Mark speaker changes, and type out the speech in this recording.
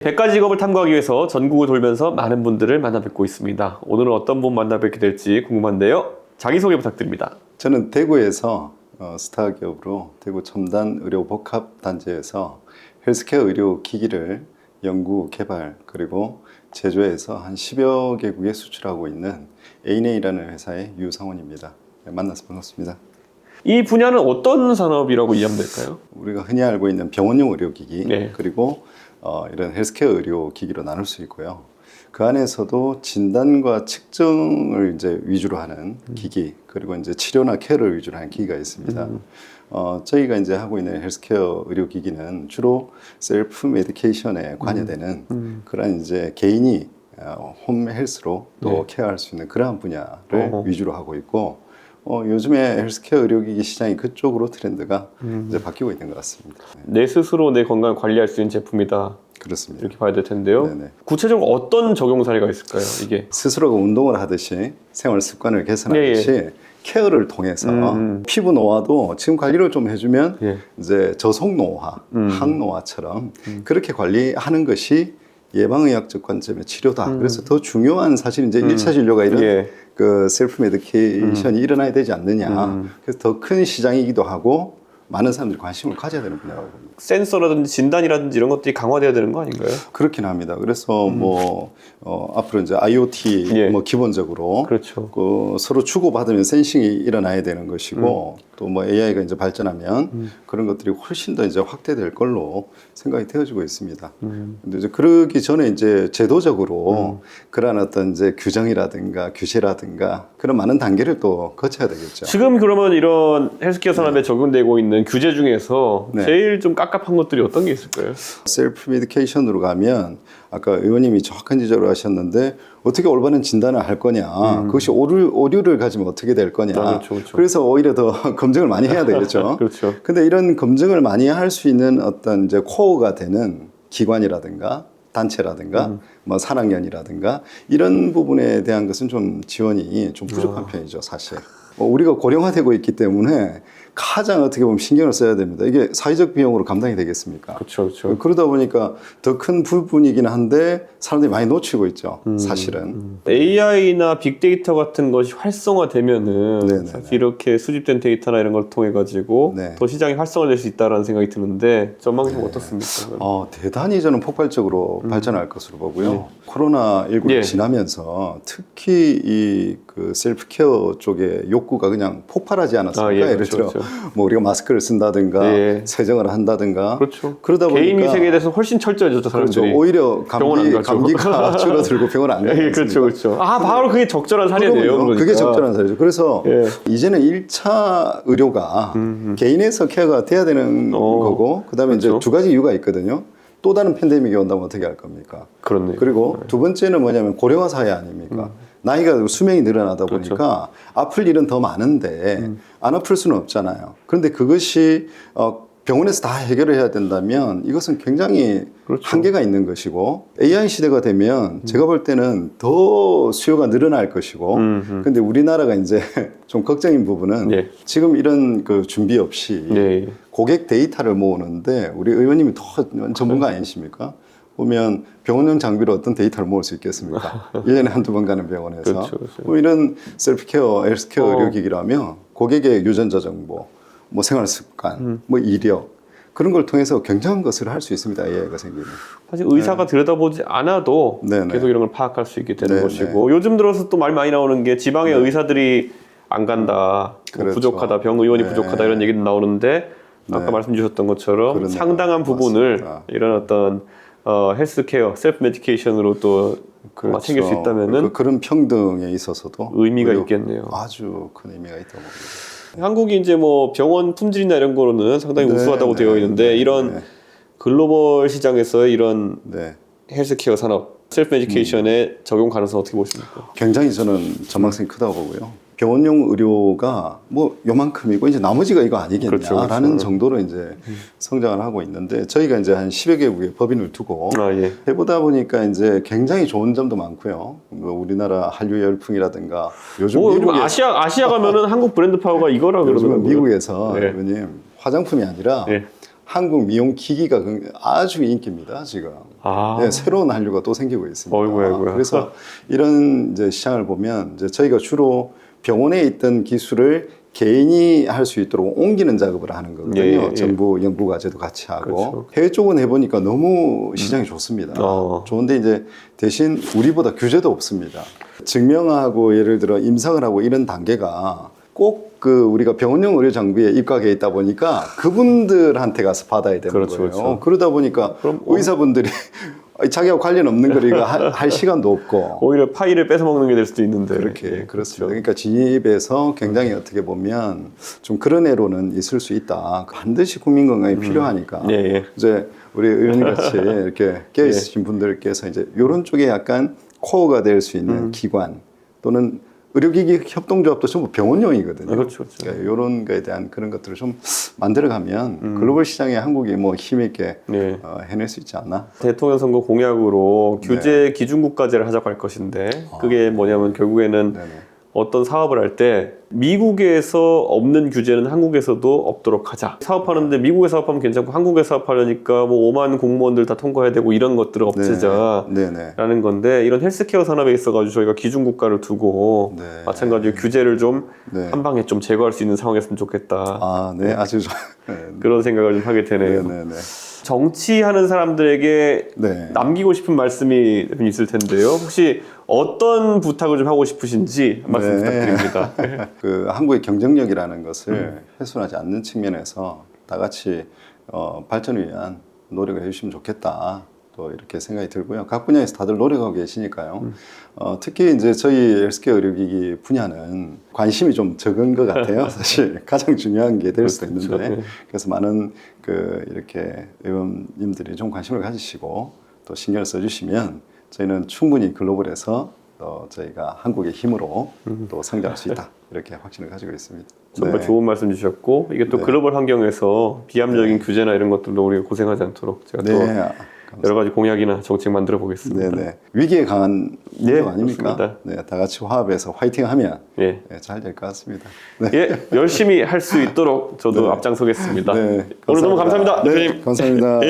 Speaker 1: 100가지 직업을 탐구하기 위해서 전국을 돌면서 많은 분들을 만나 뵙고 있습니다. 오늘은 어떤 분 만나 뵙게 될지 궁금한데요. 자기소개 부탁드립니다.
Speaker 2: 저는 대구에서 스타 기업으로 대구 첨단 의료 복합 단지에서 헬스케어 의료 기기를 연구, 개발 그리고 제조해서 한 10여 개국에 수출하고 있는 ANA라는 회사의 유상원입니다. 네, 만나서 반갑습니다.
Speaker 1: 이 분야는 어떤 산업이라고 이해하면 될까요?
Speaker 2: 우리가 흔히 알고 있는 병원용 의료기기
Speaker 1: 네.
Speaker 2: 그리고 이런 헬스케어 의료기기로 나눌 수 있고요. 그 안에서도 진단과 측정을 이제 위주로 하는 기기 그리고 이제 치료나 케어를 위주로 하는 기기가 있습니다. 저희가 이제 하고 있는 헬스케어 의료기기는 주로 셀프 메디케이션에 관여되는 그런 이제 개인이 홈 헬스로 또
Speaker 1: 네.
Speaker 2: 케어할 수 있는 그러한 분야를 위주로 하고 있고 요즘에 헬스케어 의료기기 시장이 그쪽으로 트렌드가 이제 바뀌고 있는 것 같습니다. 네.
Speaker 1: 내 스스로 내 건강을 관리할 수 있는 제품이다.
Speaker 2: 그렇습니다.
Speaker 1: 이렇게 봐야 될 텐데요.
Speaker 2: 네네.
Speaker 1: 구체적으로 어떤 적용 사례가 있을까요? 이게
Speaker 2: 스스로가 운동을 하듯이 생활 습관을 개선하듯이 케어를 통해서 피부 노화도 지금 관리를 좀 해주면 이제 저속 노화, 항노화처럼 그렇게 관리하는 것이 예방의학적 관점의 치료다. 그래서 더 중요한 사실 이제 1차 진료가 이런 그 셀프 메디케이션이 일어나야 되지 않느냐. 그래서 더 큰 시장이기도 하고 많은 사람들이 관심을 가져야 되는 분야라고 봅니다.
Speaker 1: 센서라든지 진단이라든지 이런 것들이 강화돼야 되는 거 아닌가요?
Speaker 2: 그렇긴 합니다. 그래서 앞으로 이제 IoT 기본적으로
Speaker 1: 그렇죠.
Speaker 2: 서로 주고받으면 센싱이 일어나야 되는 것이고 또 AI가 이제 발전하면 그런 것들이 훨씬 더 이제 확대될 걸로 생각이 되어지고 있습니다. 근데 이제 그러기 전에 이제 제도적으로 그러한 어떤 이제 규정이라든가 규제라든가 그런 많은 단계를 또 거쳐야 되겠죠.
Speaker 1: 지금 그러면 이런 헬스케어 산업에 적용되고 있는 규제 중에서 제일 좀 깝깝한 것들이 어떤 게 있을까요?
Speaker 2: 셀프 메디케이션으로 가면 아까 의원님이 정확한 지적을 하셨는데 어떻게 올바른 진단을 할 거냐 그것이 오류를 가지면 어떻게 될 거냐
Speaker 1: 그렇죠.
Speaker 2: 그래서 오히려 더 검증을 많이 해야 되겠죠.
Speaker 1: 그렇죠.
Speaker 2: 근데 이런 검증을 많이 할 수 있는 어떤 이제 코어가 되는 기관이라든가 단체라든가 산학연이라든가 이런 부분에 대한 것은 좀 지원이 좀 부족한 편이죠, 사실. 우리가 고령화되고 있기 때문에 가장 어떻게 보면 신경을 써야 됩니다. 이게 사회적 비용으로 감당이 되겠습니까?
Speaker 1: 그렇죠.
Speaker 2: 그러다 보니까 더 큰 부분이긴 한데 사람들이 많이 놓치고 있죠, 사실은.
Speaker 1: AI나 빅데이터 같은 것이 활성화되면은 사실 이렇게 수집된 데이터나 이런 걸 통해 가지고 더 시장이 활성화될 수 있다라는 생각이 드는데 전망이 좀 어떻습니까?
Speaker 2: 대단히 저는 폭발적으로 발전할 것으로 보고요. 코로나19를 지나면서 특히 그 셀프케어 쪽에 욕구가 그냥 폭발하지 않았습니까? 예를 들어 뭐 우리가 마스크를 쓴다든가 세정을 한다든가 그러다 보니까
Speaker 1: 개인 위생에 대해서 훨씬 철저해졌죠, 사람들이.
Speaker 2: 그렇죠. 오히려 감기가 줄어들고 병원 안 가요.
Speaker 1: 그렇죠. 바로 그게 적절한 사례네요. 그러니까.
Speaker 2: 그게 적절한 사례죠. 그래서 이제는 1차 의료가 개인에서 케어가 돼야 되는 거고 그다음에 이제 두 가지 이유가 있거든요. 또 다른 팬데믹이 온다면 어떻게 할 겁니까?
Speaker 1: 그렇네요.
Speaker 2: 그리고 두 번째는 뭐냐면 고령화 사회 아닙니까? 나이가 수명이 늘어나다 보니까 아플 일은 더 많은데 안 아플 수는 없잖아요. 그런데 그것이 병원에서 다 해결을 해야 된다면 이것은 굉장히 한계가 있는 것이고 AI 시대가 되면 제가 볼 때는 더 수요가 늘어날 것이고 근데 우리나라가 이제 좀 걱정인 부분은 지금 이런 그 준비 없이 고객 데이터를 모으는데 우리 의원님이 더 전문가 아니십니까? 보면 병원용 장비로 어떤 데이터를 모을 수 있겠습니까? 1년에 한두 번 가는 병원에서. 뭐 이런 셀프케어, 헬스케어 의료기기라면 고객의 유전자 정보, 뭐 생활 습관, 뭐 이력 그런 걸 통해서 굉장한 것을 할 수 있습니다. AI가 생기면.
Speaker 1: 사실 의사가 들여다보지 않아도 계속 이런 걸 파악할 수 있게 되는 것이고 요즘 들어서 또 말 많이 나오는 게 지방의 의사들이 안 간다, 뭐 부족하다, 병의원이 부족하다 이런 얘기도 나오는데 아까 말씀 주셨던 것처럼 상당한 부분을 이런 어떤 헬스케어, 셀프 메디케이션으로 또 챙길 수 있다면은
Speaker 2: 그런 평등에 있어서도
Speaker 1: 의미가 있겠네요.
Speaker 2: 아주 큰 의미가 있다고 봅니다.
Speaker 1: 한국이 이제 뭐 병원 품질이나 이런 거로는 상당히 우수하다고 되어 있는데 이런 글로벌 시장에서의 이런 헬스케어 산업, 셀프 메디케이션의 적용 가능성 어떻게 보십니까?
Speaker 2: 굉장히 저는 전망성이 크다고 보고요. 병원용 의료가 뭐 요만큼이고 이제 나머지가 이거 아니겠냐라는 정도로 이제 성장을 하고 있는데 저희가 이제 한 10여 개국의 법인을 두고 해보다 보니까 이제 굉장히 좋은 점도 많고요. 뭐 우리나라 한류 열풍이라든가 요즘 미국에
Speaker 1: 아시아 가면은 한국 브랜드 파워가 이거라 그러면
Speaker 2: 미국에서 의원님 화장품이 아니라 한국 미용 기기가 아주 인기입니다 지금. 네, 새로운 한류가 또 생기고 있습니다.
Speaker 1: 어이구야.
Speaker 2: 그래서 이런 이제 시장을 보면 이제 저희가 주로 병원에 있던 기술을 개인이 할 수 있도록 옮기는 작업을 하는 거거든요.
Speaker 1: 예.
Speaker 2: 정부 연구 과제도 같이 하고
Speaker 1: 그렇죠.
Speaker 2: 해외 쪽은 해보니까 너무 시장이 좋습니다. 좋은데 이제 대신 우리보다 규제도 없습니다. 증명하고 예를 들어 임상을 하고 이런 단계가 꼭 그 우리가 병원용 의료 장비에 입각해 있다 보니까 그분들한테 가서 받아야 되는 거예요.
Speaker 1: 그렇죠.
Speaker 2: 그러다 보니까 의사분들이 자기하고 관련 없는 거리가 할 시간도 없고
Speaker 1: 오히려 파일을 뺏어 먹는 게 될 수도 있는데
Speaker 2: 그렇게 그렇습니다. 그러니까 진입에서 굉장히 어떻게 보면 좀 그런 애로는 있을 수 있다. 반드시 국민 건강이 필요하니까 이제 우리 의원님 같이 이렇게 깨어 있으신 분들께서 이제 이런 쪽에 약간 코어가 될 수 있는 기관 또는 의료기기 협동조합도 전부 병원용이거든요.
Speaker 1: 그렇죠.
Speaker 2: 그러니까 이런 거에 대한 그런 것들을 좀 만들어가면 글로벌 시장에 한국이 뭐 힘있게 해낼 수 있지 않나?
Speaker 1: 대통령 선거 공약으로 규제 기준국가제를 하자고 할 것인데 그게 뭐냐면 결국에는 어떤 사업을 할 때 미국에서 없는 규제는 한국에서도 없도록 하자. 사업하는데 미국에 사업하면 괜찮고 한국에 사업하려니까 뭐 5만 공무원들 다 통과해야 되고 이런 것들을 없애자 라는 건데 이런 헬스케어 산업에 있어가지고 저희가 기준국가를 두고 마찬가지로 규제를 좀 한 방에 좀 제거할 수 있는 상황이었으면 좋겠다.
Speaker 2: 아주
Speaker 1: 그런 생각을 좀 하게 되네요. 정치하는 사람들에게 남기고 싶은 말씀이 있을 텐데요. 혹시 어떤 부탁을 좀 하고 싶으신지 한 말씀 부탁드립니다.
Speaker 2: 그 한국의 경쟁력이라는 것을 훼손하지 않는 측면에서 다 같이 발전을 위한 노력을 해주시면 좋겠다. 또 이렇게 생각이 들고요. 각 분야에서 다들 노력하고 계시니까요. 특히 이제 저희 헬스케어 의료기기 분야는 관심이 좀 적은 것 같아요. 사실 가장 중요한 게 될 수도 있는데 그래서 많은 그 이렇게 의원님들이 좀 관심을 가지시고 또 신경을 써주시면 저희는 충분히 글로벌에서 저희가 한국의 힘으로 또 성장할 수 있다. 이렇게 확신을 가지고 있습니다.
Speaker 1: 정말 좋은 말씀 주셨고 이게 또 글로벌 환경에서 비합리적인 규제나 이런 것들도 우리가 고생하지 않도록 제가 또 여러 가지 공약이나 정책 만들어 보겠습니다.
Speaker 2: 위기에 강한 민족 아닙니까?
Speaker 1: 그렇습니다.
Speaker 2: 다 같이 화합해서 화이팅하면 잘 될 것 같습니다.
Speaker 1: 열심히 할 수 있도록 저도 앞장서겠습니다. 오늘 너무 감사합니다, 대표님.
Speaker 2: 감사합니다.